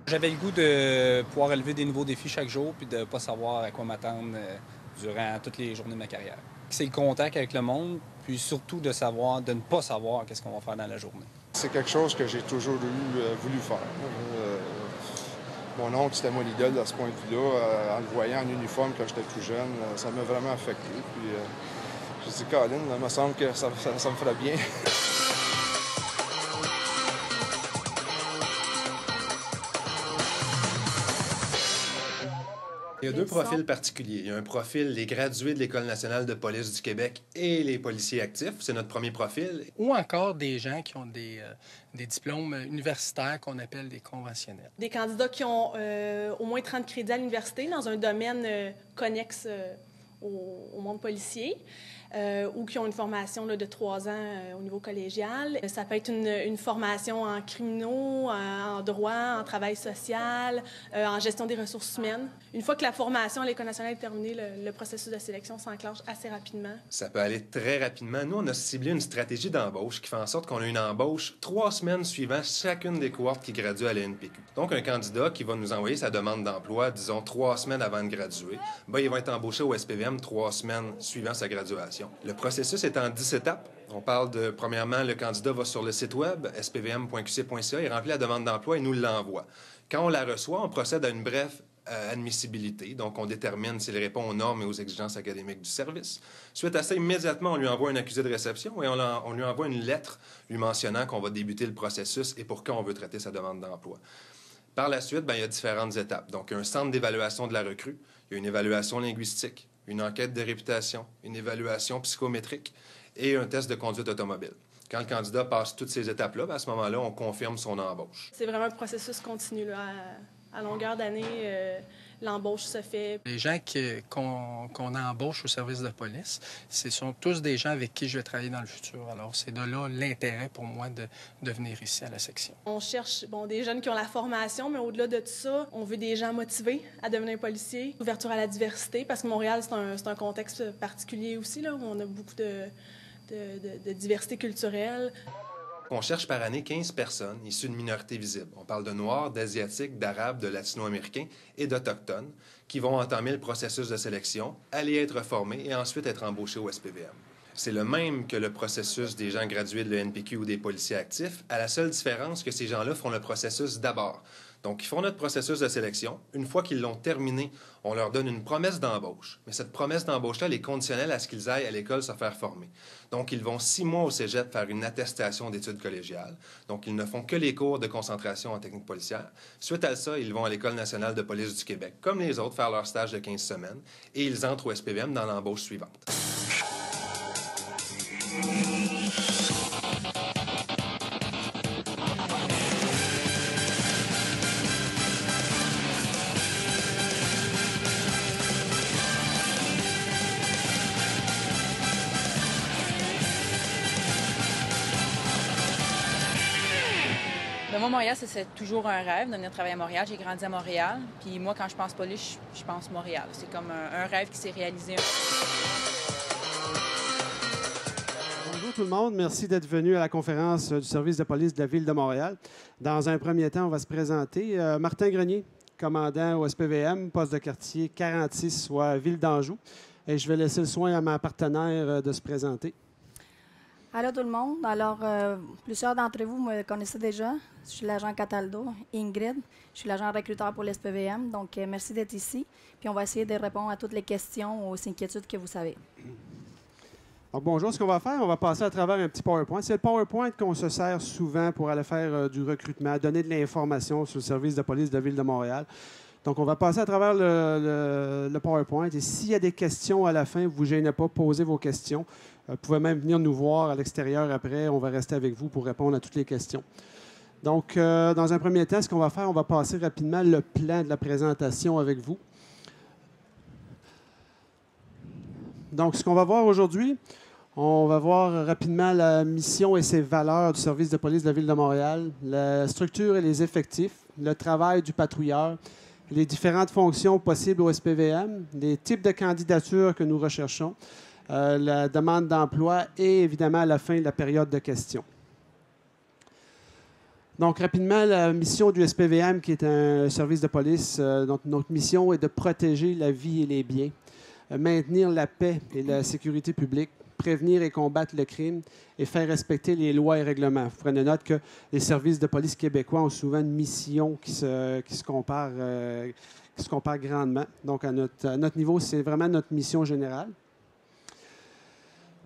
J'avais le goût de pouvoir relever des nouveaux défis chaque jour puis de ne pas savoir à quoi m'attendre durant toutes les journées de ma carrière. C'est le contact avec le monde, puis surtout de ne pas savoir qu'est-ce qu'on va faire dans la journée. C'est quelque chose que j'ai toujours voulu faire. Mon oncle, c'était mon idole à ce point de vue-là. En le voyant en uniforme quand j'étais plus jeune, ça m'a vraiment affecté. Puis j'ai dit, Colin, il me semble que ça me ferait bien. Il y a deux profils particuliers. Il y a un profil des gradués de l'École nationale de police du Québec et les policiers actifs. C'est notre premier profil. Ou encore des gens qui ont des diplômes universitaires qu'on appelle des conventionnels. Des candidats qui ont au moins 30 crédits à l'université dans un domaine connexe au monde policier. Ou qui ont une formation là, de 3 ans au niveau collégial. Ça peut être une formation en criminaux, en droit, en travail social, en gestion des ressources humaines. Une fois que la formation à l'École nationale est terminée, le processus de sélection s'enclenche assez rapidement. Ça peut aller très rapidement. Nous, on a ciblé une stratégie d'embauche qui fait en sorte qu'on a une embauche 3 semaines suivant chacune des cohortes qui graduent à la NPQ. Donc, un candidat qui va nous envoyer sa demande d'emploi, disons, 3 semaines avant de graduer, il va être embauché au SPVM 3 semaines suivant sa graduation. Le processus est en 10 étapes. On parle de, premièrement, le candidat va sur le site web, spvm.qc.ca, il remplit la demande d'emploi et nous l'envoie. Quand on la reçoit, on procède à une brève admissibilité. Donc, on détermine s'il répond aux normes et aux exigences académiques du service. Suite à ça, immédiatement, on lui envoie un accusé de réception et on lui envoie une lettre lui mentionnant qu'on va débuter le processus et pour quand on veut traiter sa demande d'emploi. Par la suite, il y a différentes étapes. Donc, un centre d'évaluation de la recrue, il y a une évaluation linguistique, une enquête de réputation, une évaluation psychométrique et un test de conduite automobile. Quand le candidat passe toutes ces étapes-là, à ce moment-là, on confirme son embauche. C'est vraiment un processus continu. Là. À longueur d'année, l'embauche se fait. Les gens qu'on embauche au service de police, ce sont tous des gens avec qui je vais travailler dans le futur. Alors, c'est de là l'intérêt pour moi de venir ici à la section. On cherche des jeunes qui ont la formation, mais au-delà de tout ça, on veut des gens motivés à devenir policiers. Ouverture à la diversité, parce que Montréal, c'est un contexte particulier aussi, là, où on a beaucoup de diversité culturelle. On cherche par année 15 personnes issues de minorités visibles. On parle de Noirs, d'Asiatiques, d'Arabes, de Latino-Américains et d'Autochtones qui vont entamer le processus de sélection, aller être formés et ensuite être embauchés au SPVM. C'est le même que le processus des gens gradués de l'ENPQ ou des policiers actifs, à la seule différence que ces gens-là font le processus d'abord. Donc, ils font notre processus de sélection. Une fois qu'ils l'ont terminé, on leur donne une promesse d'embauche. Mais cette promesse d'embauche-là, elle est conditionnelle à ce qu'ils aillent à l'école se faire former. Donc, ils vont 6 mois au cégep faire une attestation d'études collégiales. Donc, ils ne font que les cours de concentration en technique policière. Suite à ça, ils vont à l'École nationale de police du Québec, comme les autres, faire leur stage de 15 semaines. Et ils entrent au SPVM dans l'embauche suivante. Moi, Montréal, c'est toujours un rêve de venir travailler à Montréal. J'ai grandi à Montréal. Puis moi, quand je pense police, je pense Montréal. C'est comme un rêve qui s'est réalisé. Bonjour tout le monde. Merci d'être venu à la conférence du service de police de la Ville de Montréal. Dans un premier temps, on va se présenter. Martin Grenier, commandant au SPVM, poste de quartier 46, soit Ville d'Anjou. Et je vais laisser le soin à ma partenaire de se présenter. Allô tout le monde. Alors, plusieurs d'entre vous me connaissez déjà. Je suis l'agent Cataldo, Ingrid. Je suis l'agent recruteur pour l'SPVM. Donc, merci d'être ici. Puis, on va essayer de répondre à toutes les questions, aux inquiétudes que vous avez. Donc, bonjour. Ce qu'on va faire, on va passer à travers un petit PowerPoint. C'est le PowerPoint qu'on se sert souvent pour aller faire du recrutement, donner de l'information sur le service de police de la Ville de Montréal. Donc, on va passer à travers le PowerPoint. Et s'il y a des questions à la fin, vous ne vous gênez pas, posez vos questions. Vous pouvez même venir nous voir à l'extérieur après. On va rester avec vous pour répondre à toutes les questions. Donc, dans un premier temps, ce qu'on va faire, on va passer rapidement le plan de la présentation avec vous. Donc, ce qu'on va voir aujourd'hui, On va voir rapidement la mission et ses valeurs du service de police de la Ville de Montréal, la structure et les effectifs, le travail du patrouilleur, les différentes fonctions possibles au SPVM, les types de candidatures que nous recherchons, la demande d'emploi et évidemment à la fin la période de questions. Donc, rapidement, la mission du SPVM, qui est un service de police, notre mission est de protéger la vie et les biens, maintenir la paix et la sécurité publique, prévenir et combattre le crime et faire respecter les lois et règlements. Vous prenez note que les services de police québécois ont souvent une mission qui se compare grandement. Donc, à notre niveau, c'est vraiment notre mission générale.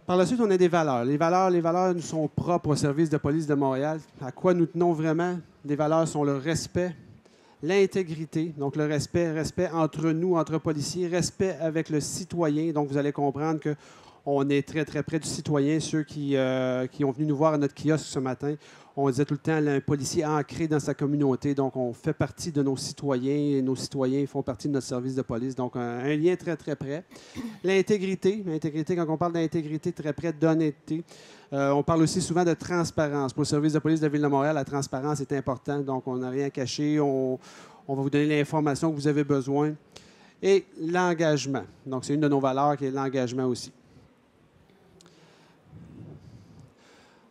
Par la suite, on a des valeurs. Les valeurs nous sont propres au service de police de Montréal. À quoi nous tenons vraiment? Les valeurs sont le respect, l'intégrité, donc le respect entre nous, entre policiers, respect avec le citoyen. Donc, vous allez comprendre qu'on est très, très près du citoyen. Ceux qui ont venu nous voir à notre kiosque ce matin, on disait tout le temps, un policier ancré dans sa communauté. Donc, on fait partie de nos citoyens et nos citoyens font partie de notre service de police. Donc, un lien très, très près. L'intégrité, quand on parle d'intégrité, très près d'honnêteté. On parle aussi souvent de transparence. Pour le service de police de la Ville de Montréal, la transparence est importante. Donc, on n'a rien caché. On va vous donner l'information que vous avez besoin. Et l'engagement. Donc, c'est une de nos valeurs qui est l'engagement aussi.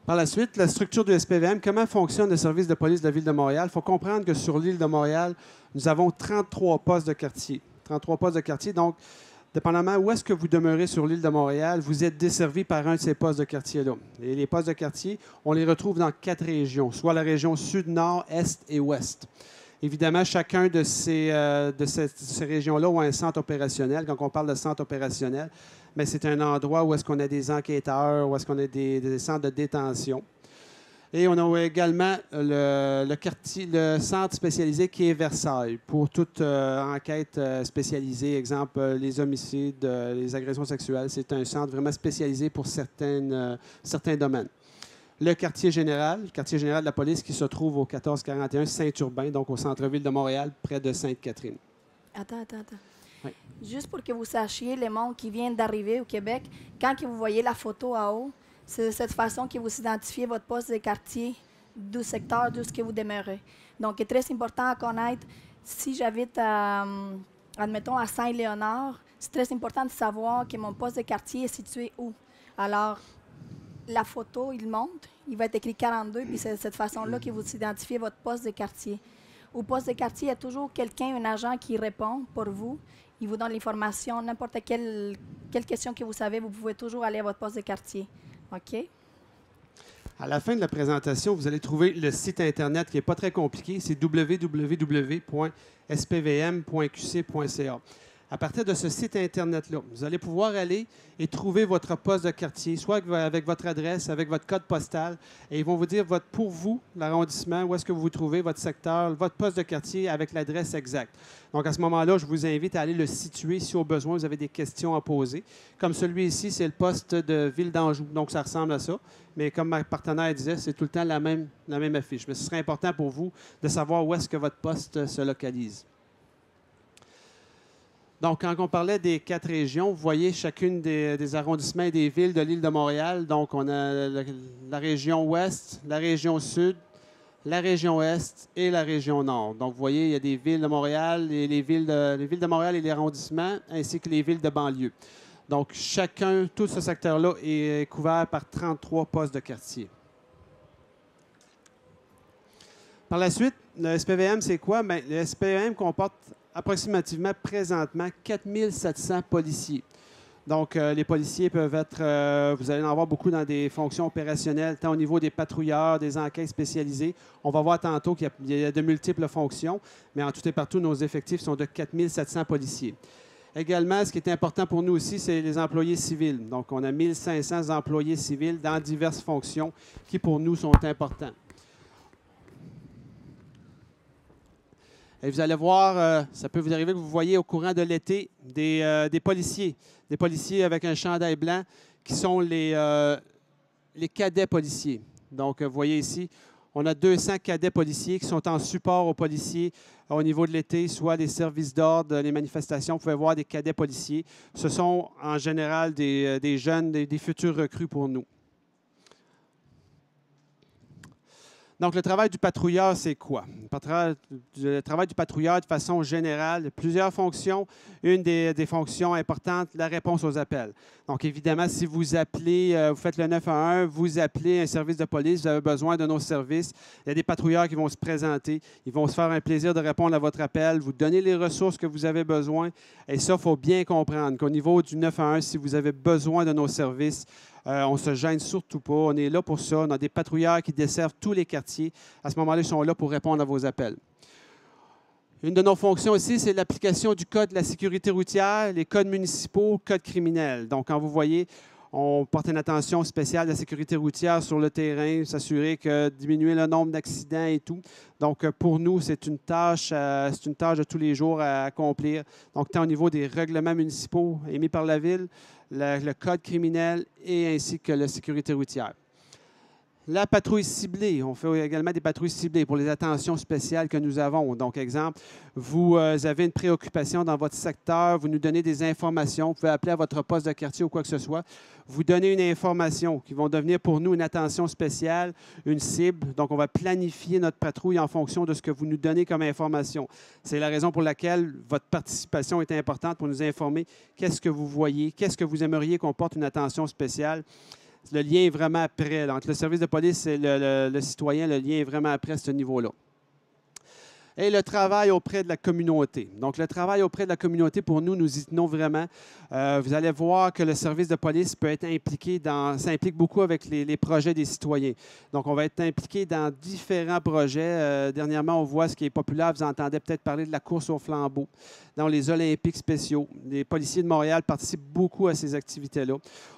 Par la suite, la structure du SPVM, comment fonctionne le service de police de la Ville de Montréal? Il faut comprendre que sur l'île de Montréal, nous avons 33 postes de quartier. 33 postes de quartier. Donc, dépendamment où est-ce que vous demeurez sur l'île de Montréal, vous êtes desservi par un de ces postes de quartier-là. Et les postes de quartier, on les retrouve dans 4 régions, soit la région sud, nord, est et ouest. Évidemment, chacun de ces régions-là a un centre opérationnel. Quand on parle de centre opérationnel, mais c'est un endroit où est-ce qu'on a des enquêteurs, où est-ce qu'on a des centres de détention. Et on a également le centre spécialisé qui est Versailles pour toute enquête spécialisée, exemple les homicides, les agressions sexuelles. C'est un centre vraiment spécialisé pour certains domaines. Le quartier général de la police qui se trouve au 1441 Saint-Urbain, donc au centre-ville de Montréal, près de Sainte-Catherine. Attends. Oui. Juste pour que vous sachiez, les gens qui viennent d'arriver au Québec, quand vous voyez la photo en haut, c'est de cette façon que vous identifiez votre poste de quartier du secteur d'où vous demeurez. Donc, c'est très important à connaître. Si j'habite, admettons, à Saint-Léonard, c'est très important de savoir que mon poste de quartier est situé où. Alors, la photo, il monte, il va être écrit 42, puis c'est de cette façon-là que vous identifiez votre poste de quartier. Au poste de quartier, il y a toujours quelqu'un, un agent qui répond pour vous. Il vous donne l'information, n'importe quelle question que vous savez, vous pouvez toujours aller à votre poste de quartier. OK? À la fin de la présentation, vous allez trouver le site Internet qui n'est pas très compliqué. C'est www.spvm.qc.ca. À partir de ce site Internet-là, vous allez pouvoir aller et trouver votre poste de quartier, soit avec votre adresse, avec votre code postal, et ils vont vous dire pour vous, l'arrondissement, où est-ce que vous vous trouvez, votre secteur, votre poste de quartier avec l'adresse exacte. Donc, à ce moment-là, je vous invite à aller le situer si au besoin, vous avez des questions à poser. Comme celui-ci, c'est le poste de Ville d'Anjou, donc ça ressemble à ça. Mais comme ma partenaire disait, c'est tout le temps la même affiche. Mais ce serait important pour vous de savoir où est-ce que votre poste se localise. Donc, quand on parlait des 4 régions, vous voyez chacune des arrondissements et des villes de l'île de Montréal. Donc, on a la région ouest, la région sud, la région est et la région nord. Donc, vous voyez, il y a des villes de Montréal, et les villes de Montréal et les arrondissements, ainsi que les villes de banlieue. Donc, tout ce secteur-là est couvert par 33 postes de quartier. Par la suite, le SPVM, c'est quoi? Bien, le SPVM comporte approximativement, présentement, 4700 policiers. Donc, les policiers peuvent être, vous allez en avoir beaucoup dans des fonctions opérationnelles, tant au niveau des patrouilleurs, des enquêtes spécialisées. On va voir tantôt qu'il y a de multiples fonctions, mais en tout et partout, nos effectifs sont de 4700 policiers. Également, ce qui est important pour nous aussi, c'est les employés civils. Donc, on a 1500 employés civils dans diverses fonctions qui, pour nous, sont importants. Et vous allez voir, ça peut vous arriver que vous voyez au courant de l'été des policiers avec un chandail blanc qui sont les cadets policiers. Donc, vous voyez ici, On a 200 cadets policiers qui sont en support aux policiers au niveau de l'été, soit les services d'ordre, les manifestations. Vous pouvez voir des cadets policiers. Ce sont en général des jeunes, des futurs recrues pour nous. Donc, le travail du patrouilleur, c'est quoi? Le travail du patrouilleur, de façon générale, plusieurs fonctions. Une des fonctions importantes, la réponse aux appels. Donc, évidemment, si vous appelez, vous faites le 911, vous appelez un service de police, vous avez besoin de nos services, il y a des patrouilleurs qui vont se présenter, ils vont se faire un plaisir de répondre à votre appel, vous donner les ressources que vous avez besoin. Et ça, il faut bien comprendre qu'au niveau du 911, si vous avez besoin de nos services, on ne se gêne surtout pas. On est là pour ça. On a des patrouilleurs qui desservent tous les quartiers. À ce moment-là, ils sont là pour répondre à vos appels. Une de nos fonctions aussi, c'est l'application du Code de la sécurité routière, les codes municipaux, codes criminels. Donc, quand vous voyez, on porte une attention spéciale à la sécurité routière sur le terrain, s'assurer que diminuer le nombre d'accidents et tout. Donc, pour nous, c'est une tâche de tous les jours à accomplir. Donc, tant au niveau des règlements municipaux émis par la Ville, le code criminel et ainsi que la sécurité routière. La patrouille ciblée. On fait également des patrouilles ciblées pour les attentions spéciales que nous avons. Donc, exemple, vous avez une préoccupation dans votre secteur, vous nous donnez des informations, vous pouvez appeler à votre poste de quartier ou quoi que ce soit. Vous donnez une information qui va devenir pour nous une attention spéciale, une cible. Donc, on va planifier notre patrouille en fonction de ce que vous nous donnez comme information. C'est la raison pour laquelle votre participation est importante pour nous informer qu'est-ce que vous voyez, qu'est-ce que vous aimeriez qu'on porte une attention spéciale. Le lien est vraiment près. Entre le service de police et le citoyen, le lien est vraiment près à ce niveau-là. Et le travail auprès de la communauté. Donc, le travail auprès de la communauté, pour nous, nous y tenons vraiment. Vous allez voir que le service de police peut être impliqué ça implique beaucoup avec les projets des citoyens. Donc, on va être impliqué dans différents projets. Dernièrement, on voit ce qui est populaire. Vous entendez peut-être parler de la course au flambeau dans les Olympiques spéciaux. Les policiers de Montréal participent beaucoup à ces activités-là.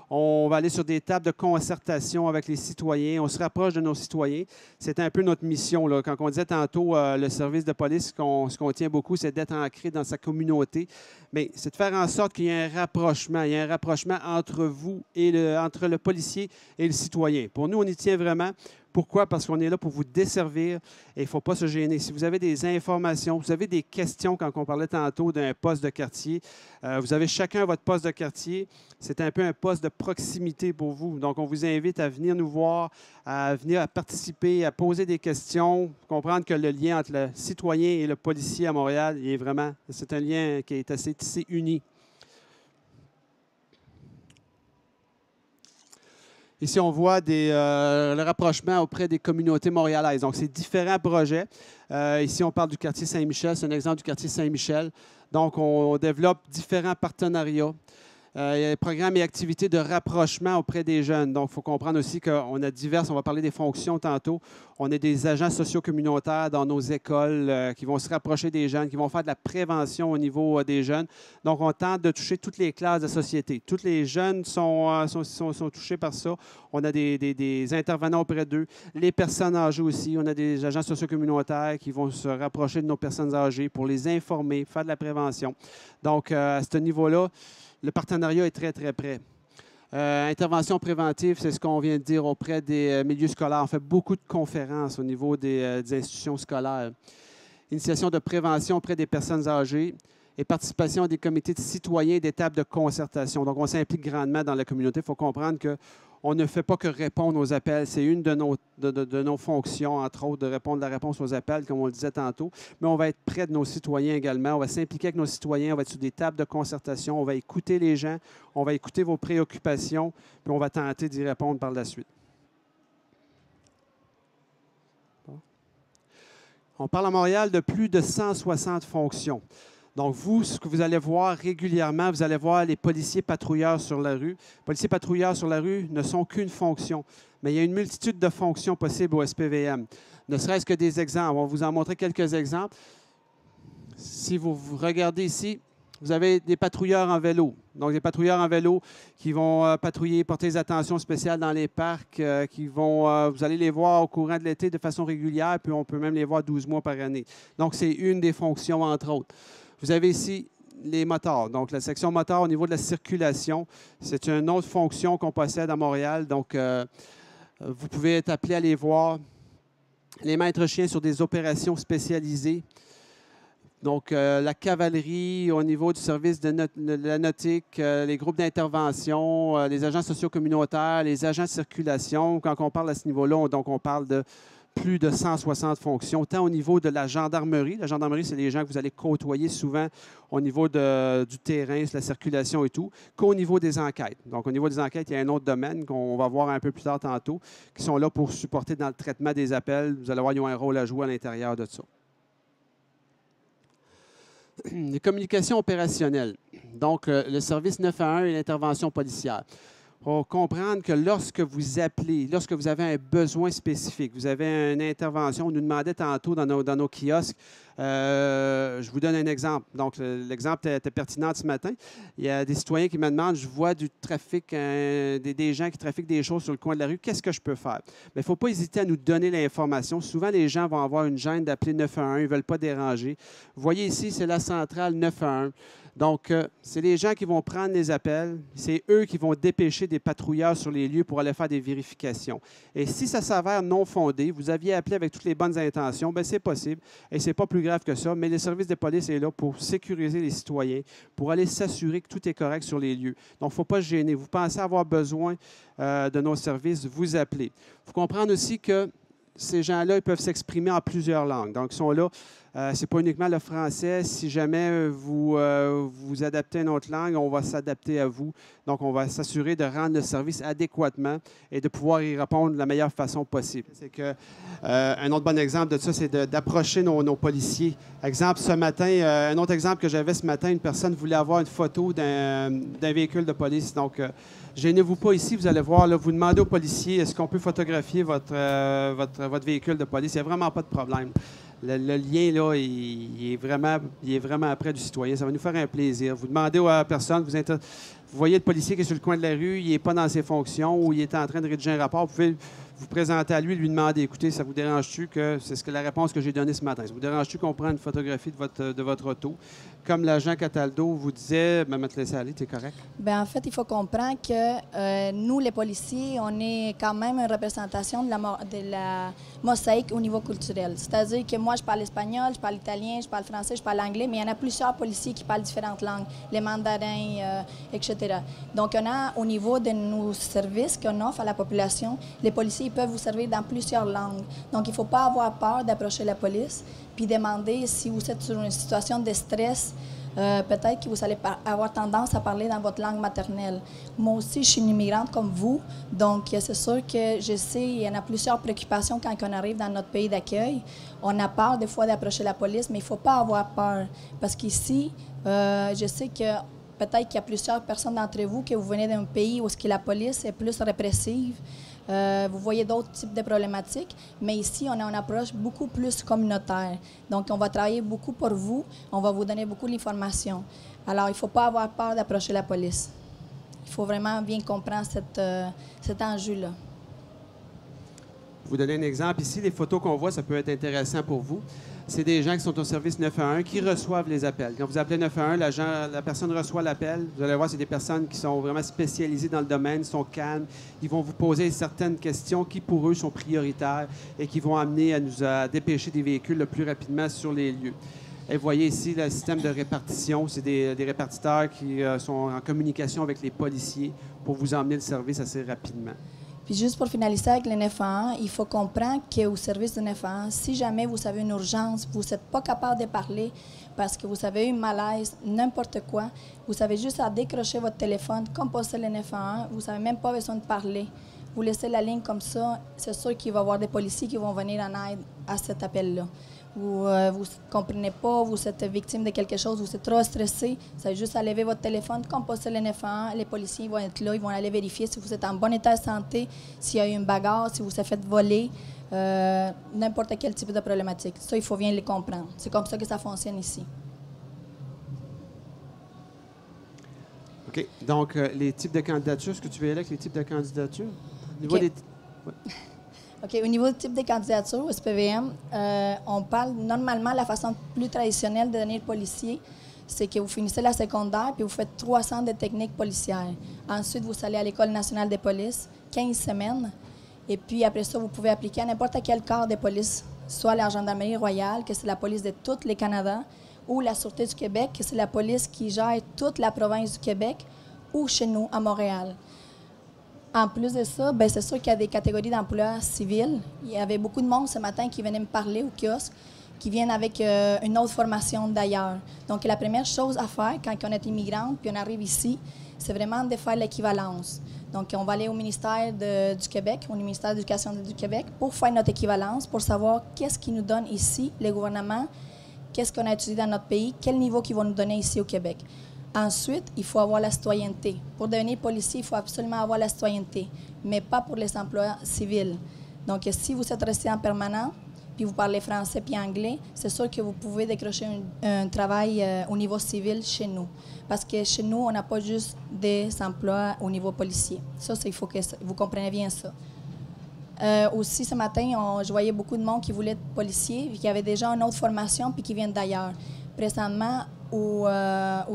On va aller sur des tables de concertation avec les citoyens. On se rapproche de nos citoyens. C'est un peu notre mission, là. Quand on disait tantôt, le service de police, ce qu'on tient beaucoup, c'est d'être ancré dans sa communauté. Mais c'est de faire en sorte qu'il y ait un rapprochement. Il y a un rapprochement entre vous et entre le policier et le citoyen. Pour nous, on y tient vraiment. Pourquoi? Parce qu'on est là pour vous desservir et il ne faut pas se gêner. Si vous avez des informations, vous avez des questions, quand on parlait tantôt d'un poste de quartier, vous avez chacun votre poste de quartier. C'est un peu un poste de proximité pour vous. Donc, on vous invite à venir nous voir, à venir à participer, à poser des questions, comprendre que le lien entre le citoyen et le policier à Montréal, c'est un lien qui est assez tissé, uni. Ici, on voit le rapprochement auprès des communautés montréalaises. Donc, c'est différents projets. Ici, on parle du quartier Saint-Michel. C'est un exemple du quartier Saint-Michel. Donc, on développe différents partenariats. Il y a des programmes et activités de rapprochement auprès des jeunes. Donc, il faut comprendre aussi qu'on a diverses, on va parler des fonctions tantôt. On a des agents socio-communautaires dans nos écoles qui vont se rapprocher des jeunes, qui vont faire de la prévention au niveau des jeunes. Donc, on tente de toucher toutes les classes de société. Tous les jeunes sont touchés par ça. On a des intervenants auprès d'eux. Les personnes âgées aussi. On a des agents socio-communautaires qui vont se rapprocher de nos personnes âgées pour les informer, faire de la prévention. Donc, à ce niveau-là, le partenariat est très, très près. Intervention préventive, c'est ce qu'on vient de dire auprès des milieux scolaires. On fait beaucoup de conférences au niveau des institutions scolaires. Initiation de prévention auprès des personnes âgées et participation à des comités de citoyens et des tables de concertation. Donc, on s'implique grandement dans la communauté. Il faut comprendre qu'on ne fait pas que répondre aux appels. C'est une de nos fonctions, entre autres, de répondre à la réponse aux appels, comme on le disait tantôt. Mais on va être près de nos citoyens également. On va s'impliquer avec nos citoyens. On va être sur des tables de concertation. On va écouter les gens. On va écouter vos préoccupations. Puis on va tenter d'y répondre par la suite. On parle à Montréal de plus de 160 fonctions. Donc, vous, ce que vous allez voir régulièrement, vous allez voir les policiers patrouilleurs sur la rue. Les policiers patrouilleurs sur la rue ne sont qu'une fonction, mais il y a une multitude de fonctions possibles au SPVM. Ne serait-ce que des exemples. On va vous en montrer quelques exemples. Si vous regardez ici, vous avez des patrouilleurs en vélo. Donc, des patrouilleurs en vélo qui vont patrouiller, porter des attentions spéciales dans les parcs, vous allez les voir au courant de l'été de façon régulière, puis on peut même les voir 12 mois par année. Donc, c'est une des fonctions, entre autres. Vous avez ici les motards. Donc, la section motard au niveau de la circulation, c'est une autre fonction qu'on possède à Montréal. Donc, vous pouvez être appelé à les voir Les maîtres chiens sur des opérations spécialisées. Donc, la cavalerie au niveau du service de la nautique, les groupes d'intervention, les agents sociaux communautaires, les agents de circulation. Quand on parle à ce niveau-là, donc on parle de plus de 160 fonctions, tant au niveau de la gendarmerie. La gendarmerie, c'est les gens que vous allez côtoyer souvent au niveau du terrain, la circulation et tout, qu'au niveau des enquêtes. Donc, au niveau des enquêtes, il y a un autre domaine qu'on va voir un peu plus tard tantôt, qui sont là pour supporter dans le traitement des appels. Vous allez voir, ils ont un rôle à jouer à l'intérieur de ça. Les communications opérationnelles. Donc, le service 911 et l'intervention policière. Il faut comprendre que lorsque vous appelez, lorsque vous avez un besoin spécifique, vous avez une intervention, on nous demandait tantôt dans nos kiosques, je vous donne un exemple. Donc, l'exemple était pertinent ce matin. Il y a des citoyens qui me demandent, je vois du trafic, des gens qui trafiquent des choses sur le coin de la rue, qu'est-ce que je peux faire? Mais il ne faut pas hésiter à nous donner l'information. Souvent, les gens vont avoir une gêne d'appeler 911, ils ne veulent pas déranger. Vous voyez ici, c'est la centrale 911. Donc, c'est les gens qui vont prendre les appels. C'est eux qui vont dépêcher des patrouilleurs sur les lieux pour aller faire des vérifications. Et si ça s'avère non fondé, vous aviez appelé avec toutes les bonnes intentions, bien, c'est possible. Et ce n'est pas plus grave que ça. Mais le service de police est là pour sécuriser les citoyens, pour aller s'assurer que tout est correct sur les lieux. Donc, il ne faut pas se gêner. Vous pensez avoir besoin de nos services, vous appelez. Il faut comprendre aussi que ces gens-là, ils peuvent s'exprimer en plusieurs langues. Donc, ils sont là. Ce n'est pas uniquement le français. Si jamais vous adaptez à une autre langue, on va s'adapter à vous. Donc, on va s'assurer de rendre le service adéquatement et de pouvoir y répondre de la meilleure façon possible. C'est que, un autre bon exemple de ça, c'est d'approcher nos policiers. Exemple, ce matin, un autre exemple que j'avais ce matin, une personne voulait avoir une photo d'un véhicule de police. Donc, gênez-vous pas ici, vous allez voir, là, vous demandez aux policiers, est-ce qu'on peut photographier votre véhicule de police? Il n'y a vraiment pas de problème. Le lien, là, il est vraiment près du citoyen. Ça va nous faire un plaisir. Vous demandez à la personne, vous voyez le policier qui est sur le coin de la rue, il n'est pas dans ses fonctions ou il est en train de rédiger un rapport, vous pouvez vous présenter à lui demander, écoutez, ça vous dérange-tu que, c'est la réponse que j'ai donnée ce matin, ça vous dérange-tu qu'on prenne une photographie de votre auto? Comme l'agent Cataldo vous disait, Mme Laissez-aller, tu es correct? Bien, en fait, il faut comprendre que nous, les policiers, on est quand même une représentation de la mosaïque au niveau culturel. C'est-à-dire que moi, je parle espagnol, je parle italien, je parle français, je parle anglais, mais il y en a plusieurs policiers qui parlent différentes langues, les mandarins, etc. Donc, on a, au niveau de nos services qu'on offre à la population, les policiers peuvent vous servir dans plusieurs langues. Donc, il ne faut pas avoir peur d'approcher la police puis demander si vous êtes sur une situation de stress, peut-être que vous allez avoir tendance à parler dans votre langue maternelle. Moi aussi, je suis une immigrante comme vous, donc c'est sûr que je sais, il y en a plusieurs préoccupations quand on arrive dans notre pays d'accueil. On a peur des fois d'approcher la police, mais il ne faut pas avoir peur, parce qu'ici, je sais que peut-être qu'il y a plusieurs personnes d'entre vous que vous venez d'un pays où la police est plus répressive. Vous voyez d'autres types de problématiques, mais ici, on a une approche beaucoup plus communautaire. Donc, on va travailler beaucoup pour vous, on va vous donner beaucoup d'informations. Alors, il ne faut pas avoir peur d'approcher la police. Il faut vraiment bien comprendre cet enjeu-là. Je vais vous donner un exemple. Ici, les photos qu'on voit, ça peut être intéressant pour vous. C'est des gens qui sont au service 911 qui reçoivent les appels. Quand vous appelez 911, la personne reçoit l'appel. Vous allez voir, c'est des personnes qui sont vraiment spécialisées dans le domaine, sont calmes. Ils vont vous poser certaines questions qui, pour eux, sont prioritaires et qui vont amener à dépêcher des véhicules le plus rapidement sur les lieux. Et vous voyez ici le système de répartition. C'est des répartiteurs qui sont en communication avec les policiers pour vous emmener le service assez rapidement. Puis juste pour finaliser avec le 911, il faut comprendre qu'au service de 911, si jamais vous avez une urgence, vous n'êtes pas capable de parler parce que vous avez eu un malaise, n'importe quoi, vous avez juste à décrocher votre téléphone, composer le 911, vous n'avez même pas besoin de parler. Vous laissez la ligne comme ça, c'est sûr qu'il va y avoir des policiers qui vont venir en aide à cet appel-là. Vous ne comprenez pas, vous êtes victime de quelque chose, vous êtes trop stressé, vous avez juste à lever votre téléphone, composer le 911, les policiers vont être là, ils vont aller vérifier si vous êtes en bon état de santé, s'il y a eu une bagarre, si vous vous êtes fait voler, n'importe quel type de problématique. Ça, il faut bien les comprendre. C'est comme ça que ça fonctionne ici. OK. Donc, les types de candidatures, est-ce que tu veux aller avec les types de candidatures? Au niveau Okay. Ouais. OK. Au niveau du type de candidature au SPVM, on parle normalement la façon plus traditionnelle de devenir policier, c'est que vous finissez la secondaire puis vous faites 3 ans de techniques policières. Ensuite, vous allez à l'École nationale de police, 15 semaines. Et puis après ça, vous pouvez appliquer à n'importe quel corps de police soit la Gendarmerie royale, que c'est la police de tout le Canada, ou la Sûreté du Québec, que c'est la police qui gère toute la province du Québec, ou chez nous, à Montréal. En plus de ça, bien, c'est sûr qu'il y a des catégories d'emplois civils. Il y avait beaucoup de monde ce matin qui venait me parler au kiosque, qui viennent avec une autre formation d'ailleurs. Donc, la première chose à faire quand on est immigrante puis on arrive ici, c'est vraiment de faire l'équivalence. Donc, on va aller au ministère du Québec, au ministère de l'Éducation du Québec, pour faire notre équivalence, pour savoir qu'est-ce qui nous donne ici, les gouvernements, qu'est-ce qu'on a étudié dans notre pays, quel niveau qu'ils vont nous donner ici au Québec. Ensuite, il faut avoir la citoyenneté. Pour devenir policier, il faut absolument avoir la citoyenneté, mais pas pour les emplois civils. Donc, si vous êtes résident permanent, puis vous parlez français puis anglais, c'est sûr que vous pouvez décrocher un travail au niveau civil chez nous. Parce que chez nous, on n'a pas juste des emplois au niveau policier. Ça, il faut que vous compreniez bien ça. Aussi, ce matin, je voyais beaucoup de monde qui voulait être policier, qui avait déjà une autre formation puis qui viennent d'ailleurs. Présentement, au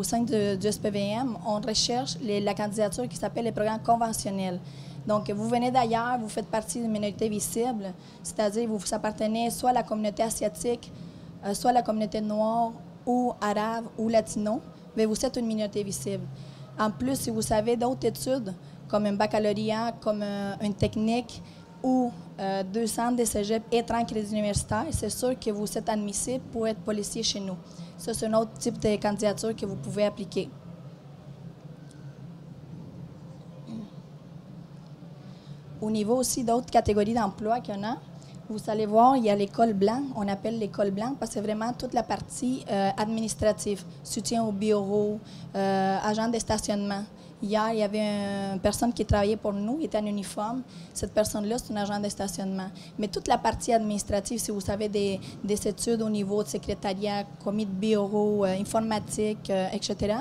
sein du SPVM, on recherche la candidature qui s'appelle les programmes conventionnels. Donc, vous venez d'ailleurs, vous faites partie d'une minorité visible, c'est-à-dire vous appartenez soit à la communauté asiatique, soit à la communauté noire, ou arabe, ou latino, mais vous êtes une minorité visible. En plus, si vous avez d'autres études, comme un baccalauréat, comme une technique, ou 2 ans de cégep et 30 crédits universitaires, c'est sûr que vous êtes admissible pour être policier chez nous. Ça, c'est un autre type de candidature que vous pouvez appliquer. Au niveau aussi d'autres catégories d'emplois qu'il y en a, vous allez voir, il y a l'école blanc. On appelle l'école blanc parce que c'est vraiment toute la partie administrative, soutien au bureau, agent de stationnement. Hier, il y avait une personne qui travaillait pour nous, il était en uniforme. Cette personne-là, c'est un agent de stationnement. Mais toute la partie administrative, si vous savez des études au niveau de secrétariat, commis de bureau, informatique, etc.,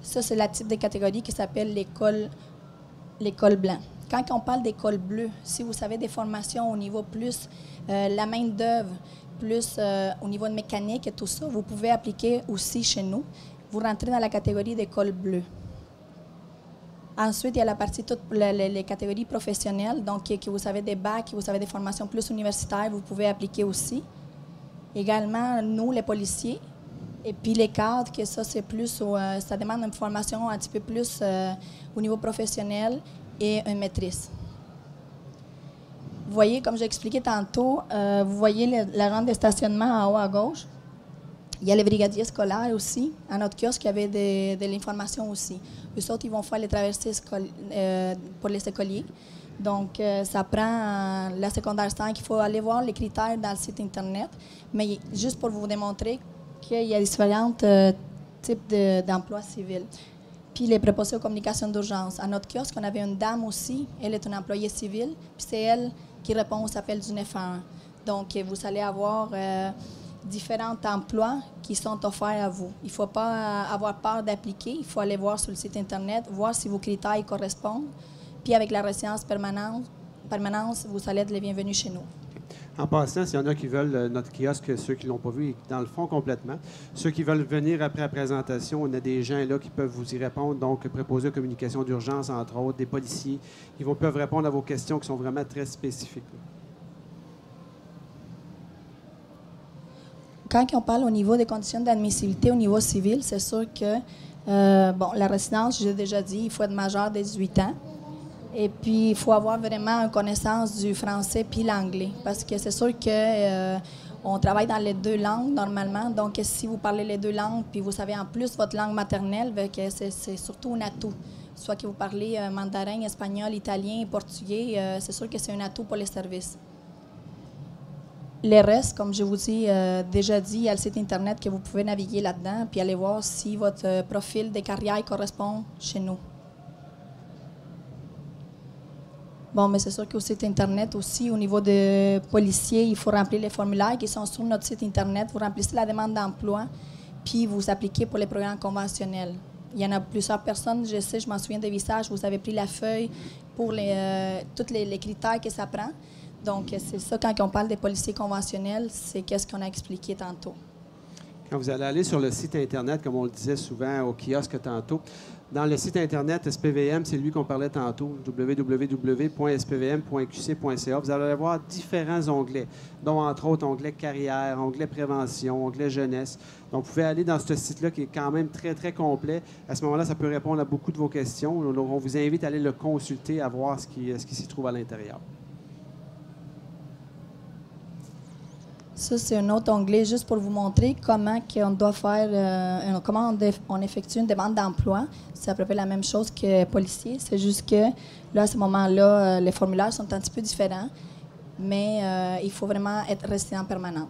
ça, c'est la type de catégorie qui s'appelle l'école blanc. Quand on parle d'école bleue, si vous savez des formations au niveau plus la main-d'œuvre, plus au niveau de mécanique et tout ça, vous pouvez appliquer aussi chez nous. Vous rentrez dans la catégorie d'école bleue. Ensuite, il y a la partie toutes les catégories professionnelles, donc que vous avez des bacs, que vous avez des formations plus universitaires, vous pouvez appliquer aussi. Également, nous, les policiers, et puis les cadres, que ça, c'est plus, ça demande une formation un petit peu plus au niveau professionnel et une maîtrise. Vous voyez, comme j'ai expliqué tantôt, vous voyez l'agent de stationnement en haut à gauche. Il y a les brigadiers scolaires aussi. À notre kiosque, il y avait de l'information aussi. Eux autres, ils vont faire les traversées pour les écoliers. Donc, ça prend la secondaire 5. Il faut aller voir les critères dans le site Internet. Mais juste pour vous démontrer qu'il y a différents types d'emplois civils. Puis les préposés aux communications d'urgence. À notre kiosque, on avait une dame aussi. Elle est une employée civile. Puis c'est elle qui répond aux appels du 911. Donc, vous allez avoir différents emplois qui sont offerts à vous. Il ne faut pas avoir peur d'appliquer. Il faut aller voir sur le site Internet, voir si vos critères correspondent. Puis avec la résidence permanence, vous allez être les bienvenus chez nous. En passant, s'il y en a qui veulent notre kiosque, ceux qui ne l'ont pas vu, dans le fond complètement. Ceux qui veulent venir après la présentation, on a des gens là qui peuvent vous y répondre. Donc, préposés aux communications d'urgence, entre autres, des policiers. Ils peuvent répondre à vos questions qui sont vraiment très spécifiques. Quand on parle au niveau des conditions d'admissibilité au niveau civil, c'est sûr que, la résidence, j'ai déjà dit, il faut être majeur de 18 ans. Et puis, il faut avoir vraiment une connaissance du français puis l'anglais. Parce que c'est sûr qu'on travaille dans les 2 langues normalement. Donc, si vous parlez les 2 langues puis vous savez en plus votre langue maternelle, c'est surtout un atout. Soit que vous parlez mandarin, espagnol, italien, portugais, c'est sûr que c'est un atout pour les services. Les restes, comme je vous ai déjà dit, il y a le site Internet que vous pouvez naviguer là-dedans puis aller voir si votre profil de carrière correspond chez nous. Bon, mais c'est sûr qu'au site Internet aussi, au niveau des policiers, il faut remplir les formulaires qui sont sur notre site Internet. Vous remplissez la demande d'emploi puis vous appliquez pour les programmes conventionnels. Il y en a plusieurs personnes, je sais, je m'en souviens des visages, vous avez pris la feuille pour tous les critères que ça prend. Donc, c'est ça, quand on parle des policiers conventionnels, c'est qu'est-ce qu'on a expliqué tantôt. Quand vous allez aller sur le site Internet, comme on le disait souvent au kiosque tantôt, dans le site Internet SPVM, c'est lui qu'on parlait tantôt, www.spvm.qc.ca. Vous allez voir différents onglets, dont entre autres onglet carrière, onglet prévention, onglet jeunesse. Donc, vous pouvez aller dans ce site-là qui est quand même très, très complet. À ce moment-là, ça peut répondre à beaucoup de vos questions. Donc, on vous invite à aller le consulter, à voir ce qui s'y trouve à l'intérieur. Ça, c'est un autre onglet juste pour vous montrer comment on doit faire, comment on effectue une demande d'emploi. C'est à peu près la même chose que policier. C'est juste que là, à ce moment-là, les formulaires sont un petit peu différents, mais il faut vraiment rester en permanente.